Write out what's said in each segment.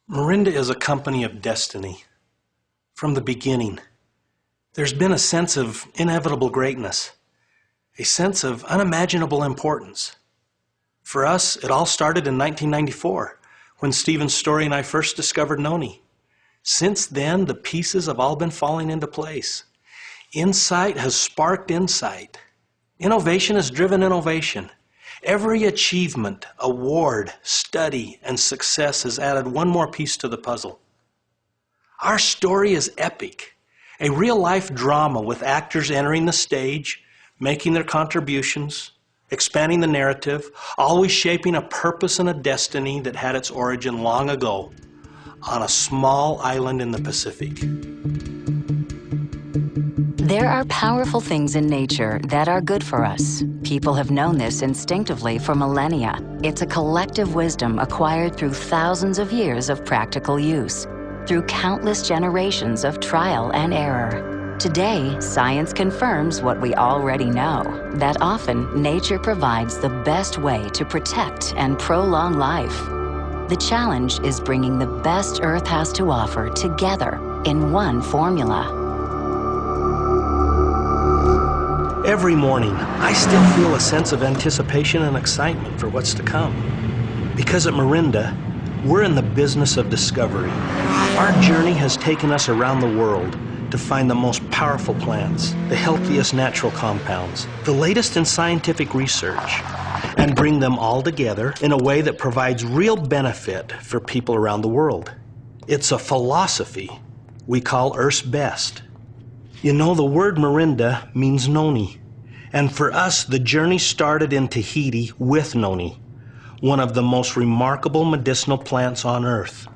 Morinda is a company of destiny. From the beginning, there's been a sense of inevitable greatness, a sense of unimaginable importance. For us, it all started in 1994, when Stephen Story and I first discovered Noni. Since then, the pieces have all been falling into place. Insight has sparked insight. Innovation has driven innovation. Every achievement, award, study, and success has added one more piece to the puzzle. Our story is epic, a real-life drama with actors entering the stage, making their contributions, expanding the narrative, always shaping a purpose and a destiny that had its origin long ago on a small island in the Pacific. There are powerful things in nature that are good for us. People have known this instinctively for millennia. It's a collective wisdom acquired through thousands of years of practical use, through countless generations of trial and error. Today, science confirms what we already know, that often nature provides the best way to protect and prolong life. The challenge is bringing the best Earth has to offer together in one formula. Every morning, I still feel a sense of anticipation and excitement for what's to come. Because at Morinda, we're in the business of discovery. Our journey has taken us around the world to find the most powerful plants, the healthiest natural compounds, the latest in scientific research, and bring them all together in a way that provides real benefit for people around the world. It's a philosophy we call Earth's Best. You know, the word Morinda means Noni. And for us, the journey started in Tahiti with Noni, one of the most remarkable medicinal plants on Earth.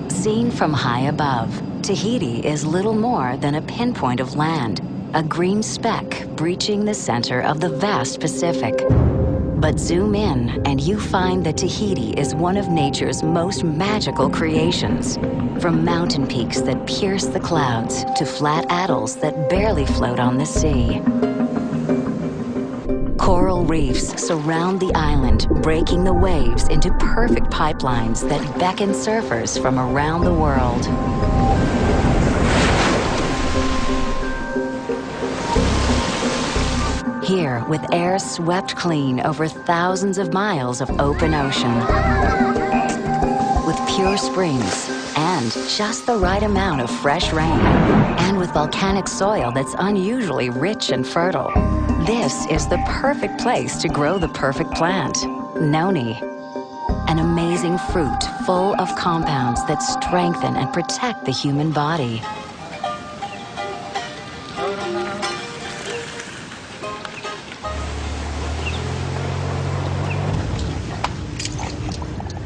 Seen from high above, Tahiti is little more than a pinpoint of land, a green speck breaching the center of the vast Pacific. But zoom in and you find that Tahiti is one of nature's most magical creations. From mountain peaks that pierce the clouds to flat atolls that barely float on the sea. Coral reefs surround the island, breaking the waves into perfect pipelines that beckon surfers from around the world. Here, with air swept clean over thousands of miles of open ocean. With pure springs and just the right amount of fresh rain. And with volcanic soil that's unusually rich and fertile. This is the perfect place to grow the perfect plant, Noni. An amazing fruit full of compounds that strengthen and protect the human body.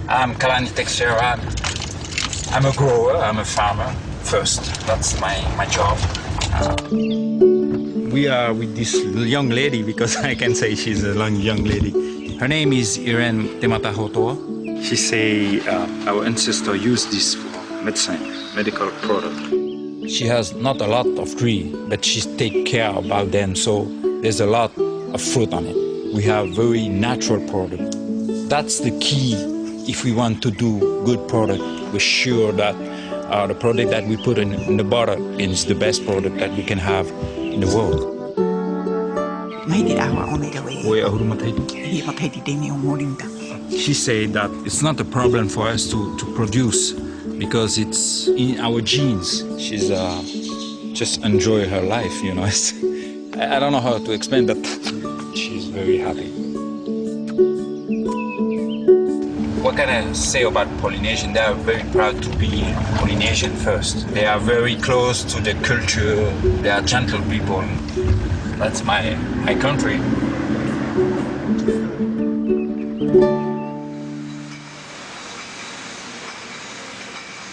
I'm Kalani Sehat. I'm a grower, I'm a farmer first. That's my job. We are with this young lady, because I can say she's a young lady. Her name is Irene Tematahotoa. She say our ancestors used this for medicine, medical product. She has not a lot of tree, but she take care about them, so there's a lot of fruit on it. We have very natural product. That's the key. If we want to do good product, we're sure that the product that we put in the bottle is the best product that we can have in the world. She said that it's not a problem for us to produce because it's in our genes. She's just enjoy her life, you know. I don't know how to explain that. She's very happy. What can I say about Polynesian? They are very proud to be Polynesian first. They are very close to the culture. They are gentle people. That's my country.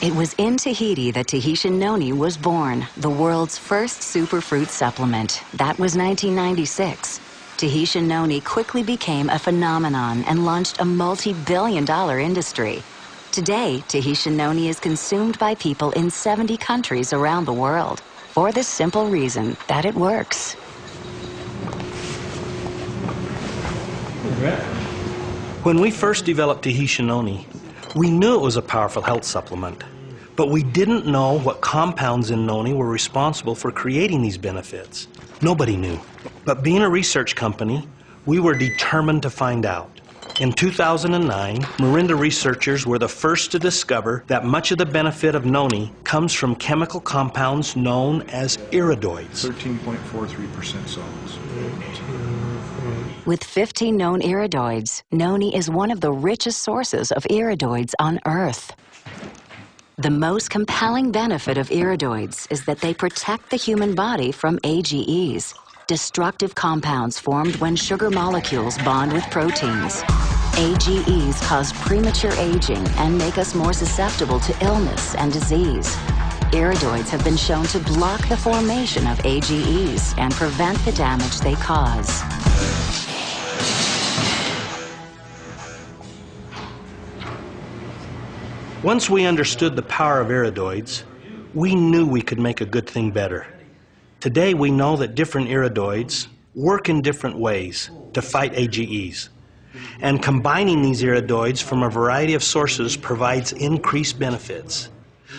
It was in Tahiti that Tahitian Noni was born, the world's first superfruit supplement. That was 1996. Tahitian Noni quickly became a phenomenon and launched a multi-billion-dollar industry. Today, Tahitian Noni is consumed by people in 70 countries around the world for the simple reason that it works. When we first developed Tahitian Noni, we knew it was a powerful health supplement, but we didn't know what compounds in noni were responsible for creating these benefits. Nobody knew. But being a research company, we were determined to find out. In 2009, Marinda researchers were the first to discover that much of the benefit of noni comes from chemical compounds known as iridoids. 13.43% solids. With 15 known iridoids, noni is one of the richest sources of iridoids on Earth. The most compelling benefit of iridoids is that they protect the human body from AGEs, destructive compounds formed when sugar molecules bond with proteins. AGEs cause premature aging and make us more susceptible to illness and disease. Iridoids have been shown to block the formation of AGEs and prevent the damage they cause. Once we understood the power of iridoids, we knew we could make a good thing better. Today we know that different iridoids work in different ways to fight AGEs. And combining these iridoids from a variety of sources provides increased benefits.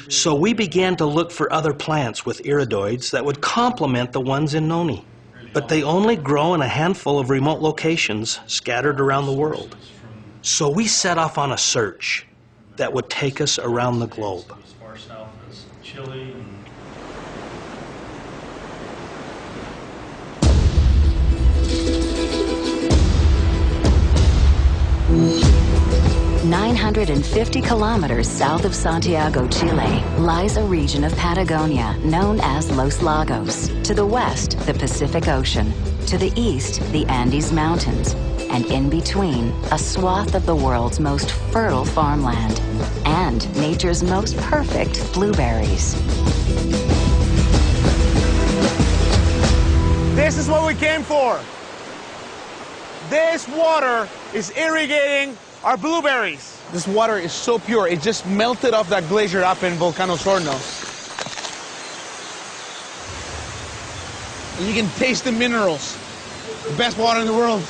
So we began to look for other plants with iridoids that would complement the ones in noni. But they only grow in a handful of remote locations scattered around the world. So we set off on a search that would take us around the globe. As far south as Chile and 950 kilometers south of Santiago, Chile, lies a region of Patagonia known as Los Lagos. To the west, the Pacific Ocean. To the east, the Andes Mountains. And in between, a swath of the world's most fertile farmland and nature's most perfect blueberries. This is what we came for. This water is irrigating our blueberries. This water is so pure, it just melted off that glacier up in Volcano Sorno. And you can taste the minerals. The best water in the world.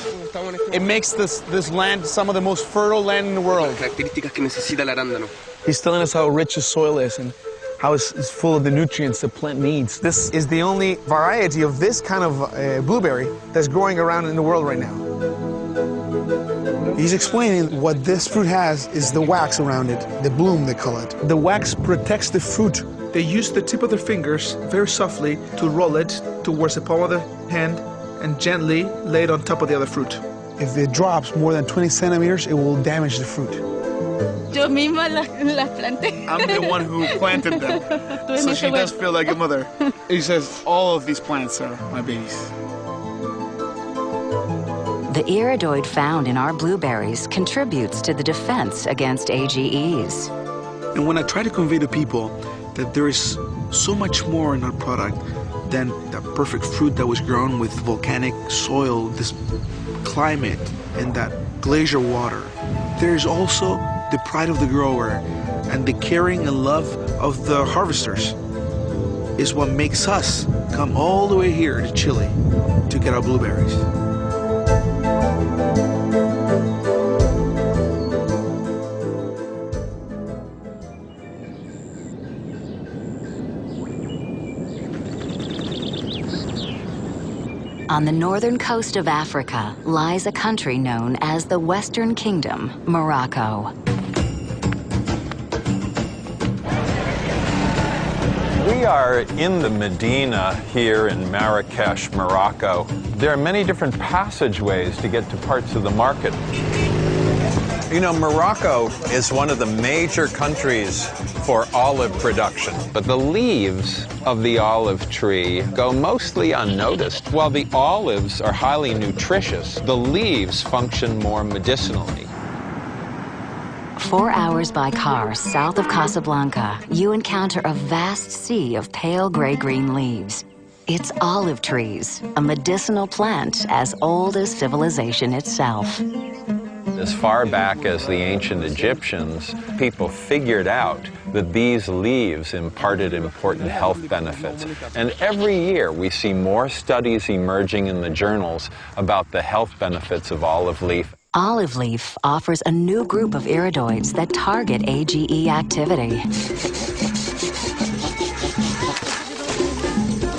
It makes this land some of the most fertile land in the world. He's telling us how rich the soil is and how it's full of the nutrients the plant needs. This is the only variety of this kind of blueberry that's growing around in the world right now. He's explaining what this fruit has is the wax around it, the bloom they call it. The wax protects the fruit. They use the tip of their fingers very softly to roll it towards the palm of the hand and gently lay it on top of the other fruit. If it drops more than 20 centimeters, it will damage the fruit. Yo misma las planté. I'm the one who planted them, so she does feel like a mother. He says all of these plants are my babies. The iridoid found in our blueberries contributes to the defense against AGEs. And when I try to convey to people that there is so much more in our product than that perfect fruit that was grown with volcanic soil, this climate, and that glacier water, there is also the pride of the grower and the caring and love of the harvesters is what makes us come all the way here to Chile to get our blueberries. On the northern coast of Africa lies a country known as the Western Kingdom, Morocco. We are in the Medina here in Marrakesh, Morocco. There are many different passageways to get to parts of the market. You know, Morocco is one of the major countries for olive production, but the leaves of the olive tree go mostly unnoticed. While the olives are highly nutritious, the leaves function more medicinally. 4 hours by car south of Casablanca, you encounter a vast sea of pale gray-green leaves. It's olive trees, a medicinal plant as old as civilization itself. As far back as the ancient Egyptians, people figured out that these leaves imparted important health benefits. And every year we see more studies emerging in the journals about the health benefits of olive leaf. Olive leaf offers a new group of iridoids that target AGE activity.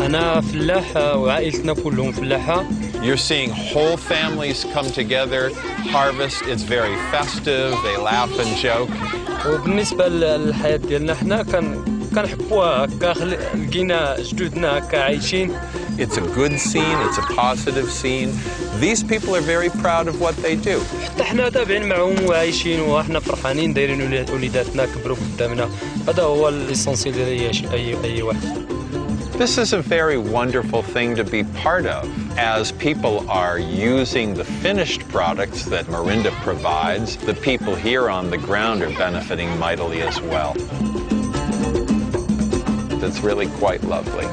أنا فلاحة وعائلتنا كلهم فلاحة. You're seeing whole families come together, harvest. It's very festive. They laugh and joke. وبالنسبة للحياة ديالنا احنا كنحبوها هكا لقينا جدودنا هكا عايشين. It's a good scene, it's a positive scene. These people are very proud of what they do. حتى احنا تابعين معهم وعايشين وإحنا فرحانين دايرين وليداتنا كبروا قدامنا. هذا هو الإسانسيال ديال أي واحد. This is a very wonderful thing to be part of, as people are using the finished products that Marinda provides. The people here on the ground are benefiting mightily as well. It's really quite lovely.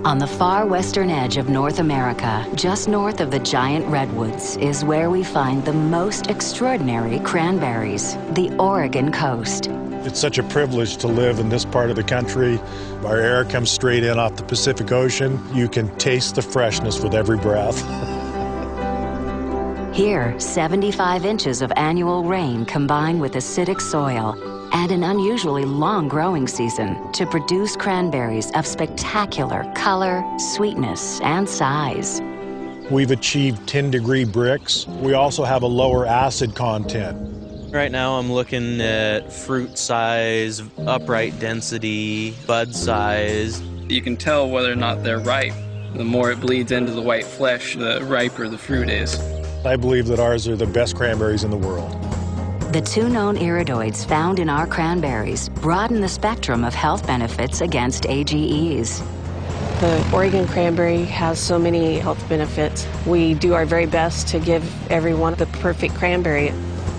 On the far western edge of North America, just north of the giant redwoods, is where we find the most extraordinary cranberries, the Oregon coast. It's such a privilege to live in this part of the country. Our air comes straight in off the Pacific Ocean. You can taste the freshness with every breath. Here, 75 inches of annual rain combine with acidic soil and an unusually long growing season to produce cranberries of spectacular color, sweetness, and size. We've achieved 10-degree bricks. We also have a lower acid content. Right now I'm looking at fruit size, upright density, bud size. You can tell whether or not they're ripe. The more it bleeds into the white flesh, the riper the fruit is. I believe that ours are the best cranberries in the world. The 2 known iridoids found in our cranberries broaden the spectrum of health benefits against AGEs. The Oregon cranberry has so many health benefits. We do our very best to give everyone the perfect cranberry.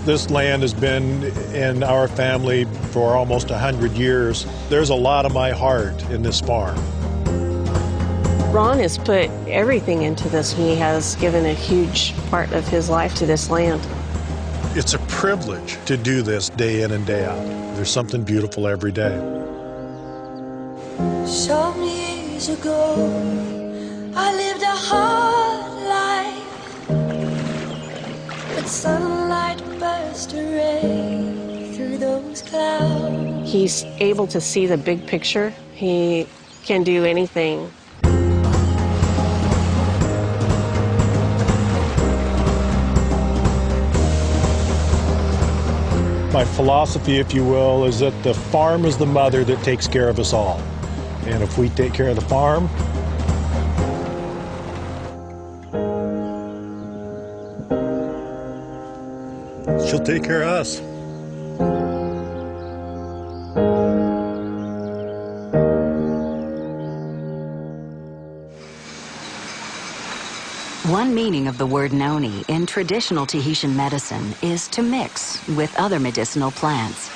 This land has been in our family for almost 100 years. There's a lot of my heart in this farm. Ron has put everything into this. He has given a huge part of his life to this land. It's a privilege to do this day in and day out. There's something beautiful every day. Some years ago, I lived a hard life, but sunlight burst a ray through those clouds. He's able to see the big picture. He can do anything. My philosophy, if you will, is that the farm is the mother that takes care of us all. And if we take care of the farm, she'll take care of us. One meaning of the word noni in traditional Tahitian medicine is to mix with other medicinal plants.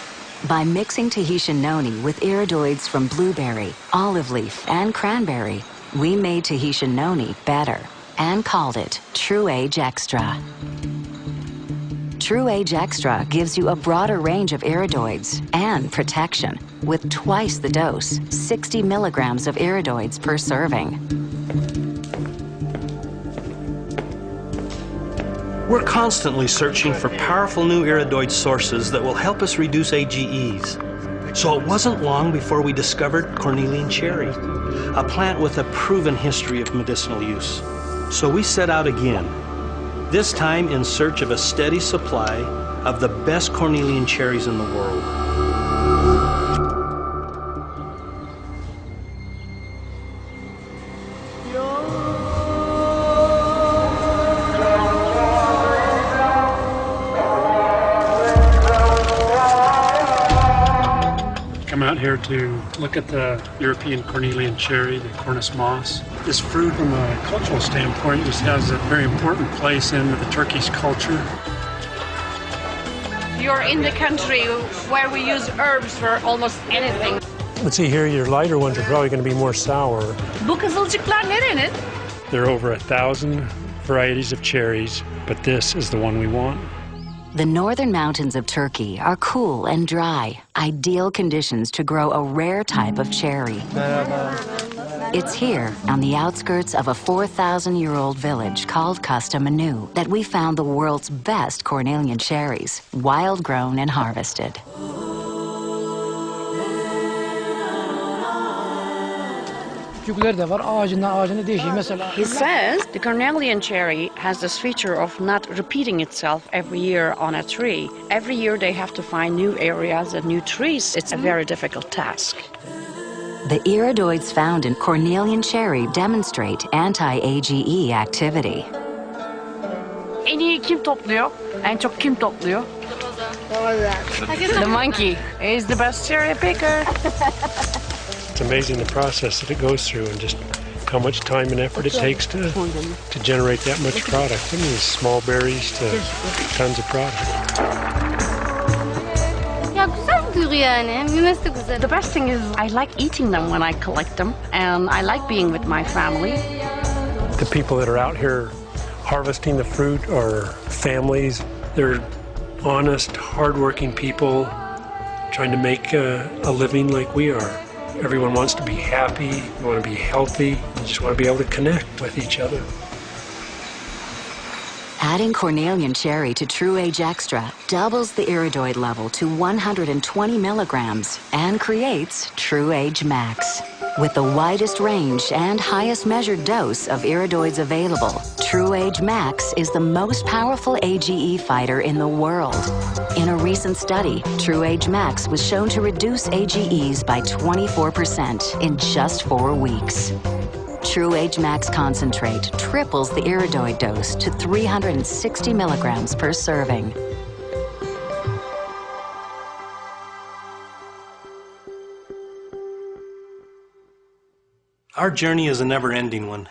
By mixing Tahitian noni with iridoids from blueberry, olive leaf, and cranberry, we made Tahitian noni better and called it True Age Extra. True Age Extra gives you a broader range of iridoids and protection with twice the dose, 60 milligrams of iridoids per serving. We're constantly searching for powerful new iridoid sources that will help us reduce AGEs. So it wasn't long before we discovered cornelian cherry, a plant with a proven history of medicinal use. So we set out again, this time in search of a steady supply of the best cornelian cherries in the world. Come out here to look at the European cornelian cherry, the Cornus moss. This fruit, from a cultural standpoint, just has a very important place in the Turkish culture. You're in the country where we use herbs for almost anything. Let's see here, your lighter ones are probably going to be more sour. Bu kızılcıklar nerenin? There are over 1,000 varieties of cherries, but this is the one we want. The northern mountains of Turkey are cool and dry, ideal conditions to grow a rare type of cherry. It's here, on the outskirts of a 4,000-year-old village called Kastamonu, that we found the world's best Cornelian cherries, wild-grown and harvested. He says the Cornelian cherry has this feature of not repeating itself every year on a tree. Every year they have to find new areas and new trees. It's a very difficult task. The iridoids found in Cornelian cherry demonstrate anti-AGE activity. En iyi kim topluyor? En çok kim topluyor? The monkey is the best cherry picker. It's amazing the process that it goes through and just how much time and effort it takes to generate that much product. I mean, small berries to tons of product. The best thing is I like eating them when I collect them, and I like being with my family. The people that are out here harvesting the fruit are families. They're honest, hardworking people trying to make a living like we are. Everyone wants to be happy, you want to be healthy, you just want to be able to connect with each other. Adding Cornelian cherry to True Age Extra doubles the iridoid level to 120 milligrams and creates True Age Max. With the widest range and highest measured dose of iridoids available, True Age Max is the most powerful AGE fighter in the world. In a recent study, True Age Max was shown to reduce AGEs by 24% in just 4 weeks. True Age Max Concentrate triples the iridoid dose to 360 milligrams per serving. Our journey is a never-ending one.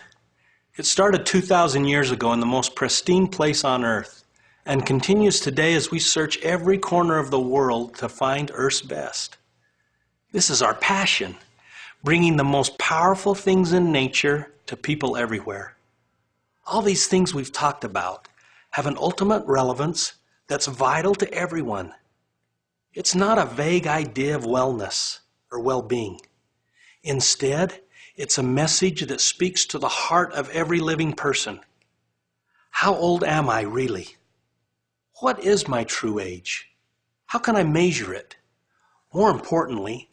It started 2,000 years ago in the most pristine place on Earth and continues today as we search every corner of the world to find Earth's best. This is our passion, bringing the most powerful things in nature to people everywhere. All these things we've talked about have an ultimate relevance that's vital to everyone. It's not a vague idea of wellness or well-being. Instead, it's a message that speaks to the heart of every living person. How old am I really? What is my true age? How can I measure it? More importantly,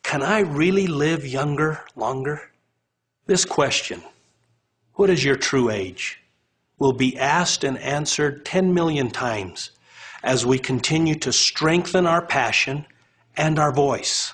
can I really live younger, longer? This question, what is your true age, will be asked and answered 10 million times as we continue to strengthen our passion and our voice.